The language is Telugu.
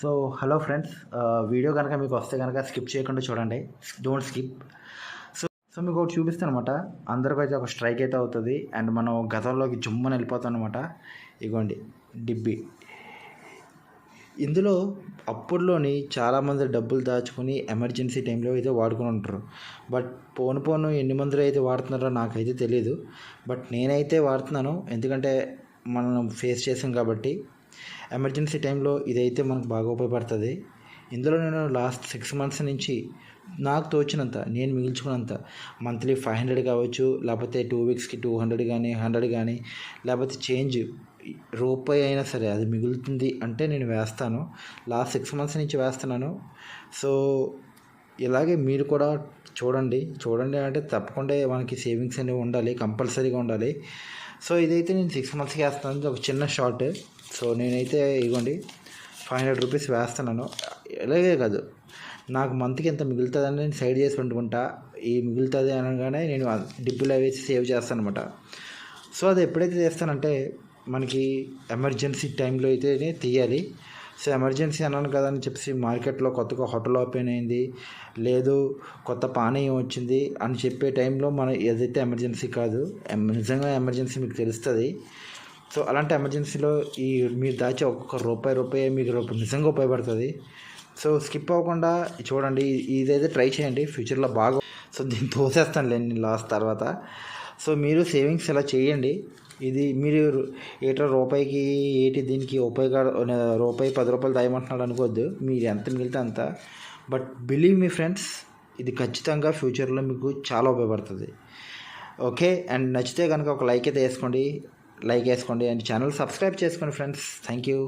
సో హలో ఫ్రెండ్స్, వీడియో కనుక మీకు వస్తే కనుక స్కిప్ చేయకుండా చూడండి, డోంట్ స్కిప్. సో మీకు ఒకటి చూపిస్తాను అనమాట. అందరికీ అయితే ఒక స్ట్రైక్ అయితే అవుతుంది అండ్ మనం గతంలోకి జుమ్మని వెళ్ళిపోతాం అనమాట. ఇగోండి డిబ్బి. ఇందులో అప్పుడులోని చాలామంది డబ్బులు దాచుకుని ఎమర్జెన్సీ టైంలో అయితే వాడుకుని ఉంటారు. బట్ పోను ఎన్ని మందిలో అయితే వాడుతున్నారో నాకైతే తెలియదు. బట్ నేనైతే వాడుతున్నాను, ఎందుకంటే మనం ఫేస్ చేసాం కాబట్టి. ఎమర్జెన్సీ టైంలో ఇదైతే మనకు బాగా ఉపయోగపడుతుంది. ఇందులో నేను లాస్ట్ 6 months నుంచి నాకు తోచినంత, నేను మిగిల్చుకున్నంత మంత్లీ 500 కావచ్చు, లేకపోతే 2 weeksకి 200 కానీ 100 కానీ, లేకపోతే చేంజ్ రూపాయి అయినా సరే అది మిగులుతుంది అంటే నేను వేస్తాను. లాస్ట్ 6 months నుంచి వేస్తున్నాను. సో ఇలాగే మీరు కూడా చూడండి అంటే తప్పకుండా మనకి సేవింగ్స్ అనేవి ఉండాలి, కంపల్సరీగా ఉండాలి. సో ఇదైతే నేను 6 monthsకి వేస్తాను, ఒక చిన్న షార్ట్. సో నేనైతే ఇవ్వండి 500 రూపీస్ వేస్తున్నాను. ఇలాగే కాదు, నాకు మంత్కి ఎంత మిగులుతుందని నేను సైడ్ చేసి పెట్టుకుంటా. ఈ మిగులుతుంది అనగానే నేను డిబ్బులో వేసి సేవ్ చేస్తాను అనమాట. సో అది ఎప్పుడైతే చేస్తానంటే మనకి ఎమర్జెన్సీ టైంలో అయితేనే తీయాలి. సో ఎమర్జెన్సీ అన్నాను కదా అని చెప్పి మార్కెట్లో కొత్తగా హోటల్ ఓపెన్ అయింది, లేదు కొత్త పానీయం వచ్చింది అని చెప్పే టైంలో మనం ఏదైతే ఎమర్జెన్సీ కాదు, నిజంగా ఎమర్జెన్సీ మీకు తెలుస్తుంది. సో అలాంటి ఎమర్జెన్సీలో ఈ మీరు దాచే ఒక్కొక్క రూపాయి మీకు నిజంగా ఉపయోగపడుతుంది. సో స్కిప్ అవ్వకుండా చూడండి, ఇదైతే ట్రై చేయండి, ఫ్యూచర్లో బాగా. సో దీన్ని తోసేస్తాను లేని లాస్ట్ తర్వాత. సో మీరు సేవింగ్స్ ఇలా చేయండి. ఇది మీరు రూపాయికి దీనికి రూపాయి 10 రూపాయలు దాయమంటున్నాడు అనుకోవద్దు, మీరు ఎంత మిగిలితే అంత. బట్ బిలీవ్ మీ ఫ్రెండ్స్, ఇది ఖచ్చితంగా ఫ్యూచర్లో మీకు చాలా ఉపయోగపడుతుంది. ఓకే, అండ్ నచ్చితే కనుక ఒక లైక్ అయితే వేసుకోండి అండ్ ఛానల్ సబ్స్క్రైబ్ చేసుకోండి ఫ్రెండ్స్. Thank you.